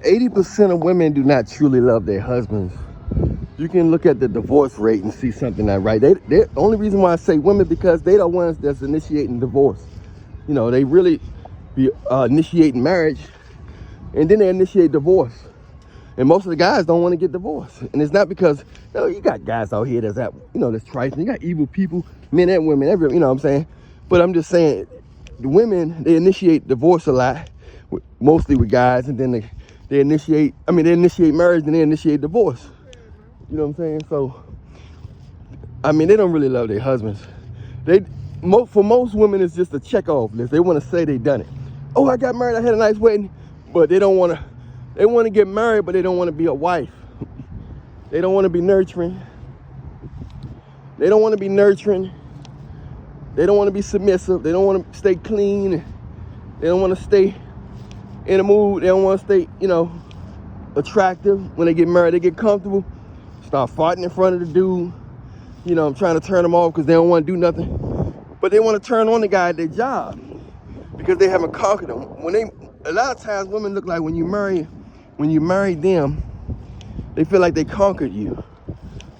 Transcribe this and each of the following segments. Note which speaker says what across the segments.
Speaker 1: 80% of women do not truly love their husbands. You can look at the divorce rate and see something that right. The only reason why I say women because they the ones that's initiating divorce. You know, they really be initiating marriage, and then they initiate divorce. And most of the guys don't want to get divorced. And it's not because, you know, you got guys out here that's trifling. You got evil people, men and women, you know what I'm saying? But I'm just saying, the women, they initiate divorce a lot, mostly with guys, and then they initiate marriage and they initiate divorce. You know what I'm saying? So, I mean, they don't really love their husbands. For most women, it's just a check-off list. They want to say they done it. Oh, I got married, I had a nice wedding, but they don't want to. They want to get married, but they don't want to be a wife. They don't want to be nurturing. They don't want to be nurturing. They don't want to be submissive. They don't want to stay clean. They don't want to stay in the mood. They don't want to stay, attractive. When they get married, they get comfortable. Start farting in front of the dude. I'm trying to turn them off because they don't want to do nothing. But they want to turn on the guy at their job because they haven't conquered them. A lot of times women look like when you marry them, they feel like they conquered you.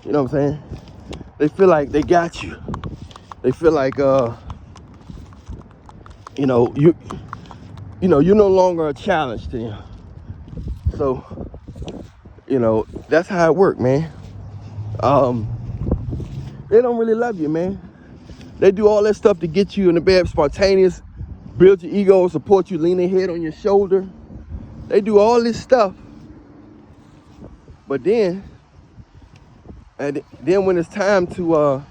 Speaker 1: You know what I'm saying? They feel like they got you. They feel like, you're no longer a challenge to them. So, that's how it works, man. They don't really love you, man. They do all that stuff to get you in the bed, spontaneous, build your ego, support you, lean their head on your shoulder. They do all this stuff. But then when it's time to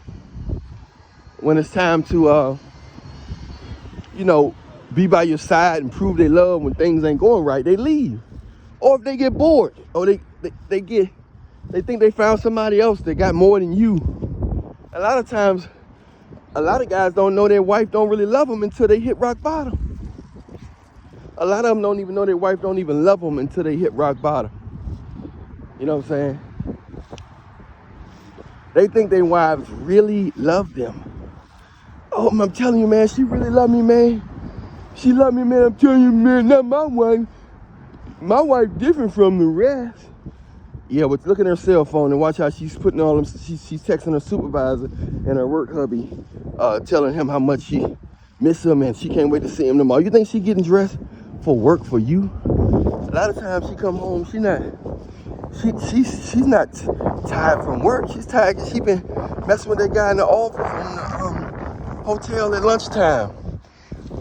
Speaker 1: be by your side and prove they love when things ain't going right, they leave. Or if they get bored, or they think they found somebody else that got more than you. A lot of times, a lot of guys don't know their wife don't really love them until they hit rock bottom. A lot of them don't even know their wife don't even love them until they hit rock bottom. You know what I'm saying? They think their wives really love them. Oh, I'm telling you, man, she really love me, man. She love me, man. I'm telling you, man, not my wife. My wife different from the rest. Yeah, but look at her cell phone and watch how she's putting all them. She's texting her supervisor and her work hubby, telling him how much she miss him and she can't wait to see him tomorrow. You think she getting dressed for work for you? A lot of times she come home, she's not tired from work. She's tired because she been messing with that guy in the office in the hotel at lunchtime,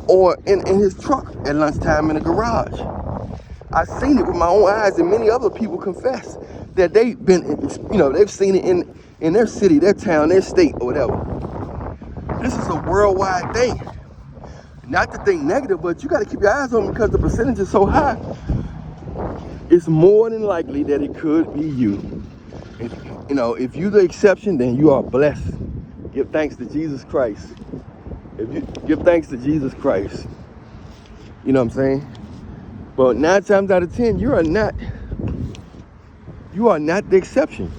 Speaker 1: or in his truck at lunchtime in the garage. I've seen it with my own eyes, and many other people confess that they've seen it in their city, their town, their state, or whatever. This is a worldwide thing. Not to think negative, but you got to keep your eyes on it because the percentage is so high. It's more than likely that it could be you. If you're the exception, then you are blessed. Give thanks to Jesus Christ. If you give thanks to Jesus Christ, you know what I'm saying? But 9 times out of 10, you are not the exception.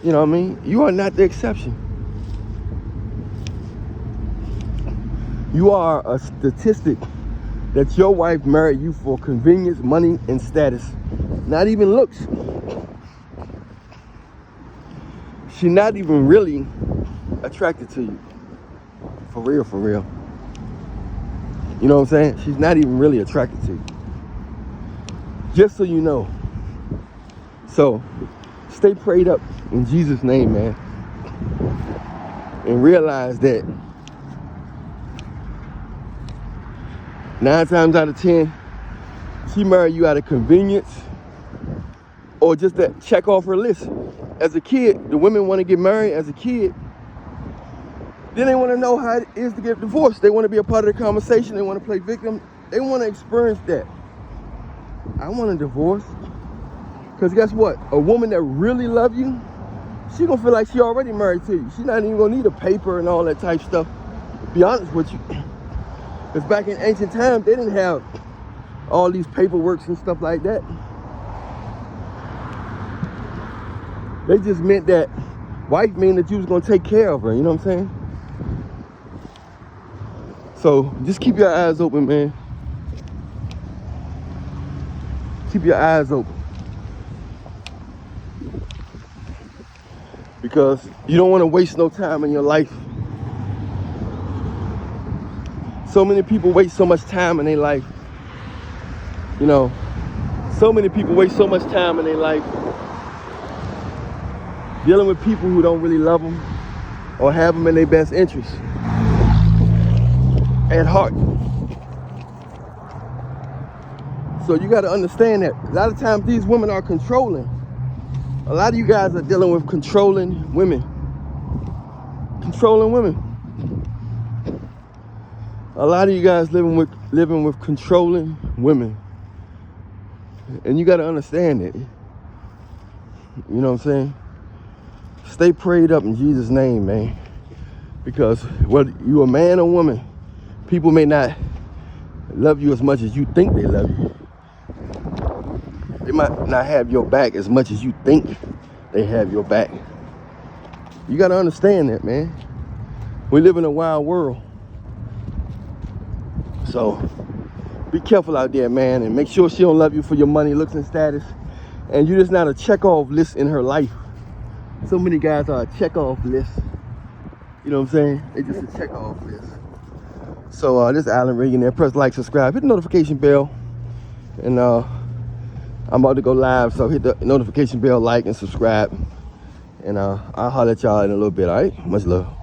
Speaker 1: You know what I mean? You are not the exception. You are a statistic that your wife married you for convenience, money, and status. Not even looks. She's not even really attracted to you. For real, for real. You know what I'm saying? She's not even really attracted to you. Just so you know. So, stay prayed up in Jesus' name, man. And realize that 9 times out of 10, she married you out of convenience or just to check off her list. As a kid, the women want to get married as a kid. Then they want to know how it is to get divorced. They want to be a part of the conversation. They want to play victim. They want to experience that. I want a divorce. Because guess what? A woman that really loves you, she going to feel like she already married to you. She's not even going to need a paper and all that type stuff. To be honest with you. Because back in ancient times, they didn't have all these paperworks and stuff like that. They just meant that wife mean that you was going to take care of her. You know what I'm saying? So just keep your eyes open, man. Keep your eyes open. Because you don't want to waste no time in your life. So many people waste so much time in their life. You know, so many people waste so much time in their life dealing with people who don't really love them or have them in their best interest at heart. So you got to understand that a lot of times these women are controlling. A lot of you guys are dealing with controlling women. Controlling women. A lot of you guys living with controlling women. And you got to understand it. You know what I'm saying? Stay prayed up in Jesus' name, man. Because whether you're a man or woman, people may not love you as much as you think they love you. They might not have your back as much as you think they have your back. You got to understand that, man. We live in a wild world. So be careful out there, man, and make sure she don't love you for your money, looks, and status. And you're just not a check-off list in her life. So many guys are a check-off list. You know what I'm saying? They just a check-off list. So this is Allan Reallionaire. Press like, subscribe, hit the notification bell. And I'm about to go live, so hit the notification bell, like, and subscribe. And I'll holler at y'all in a little bit, all right? Much love.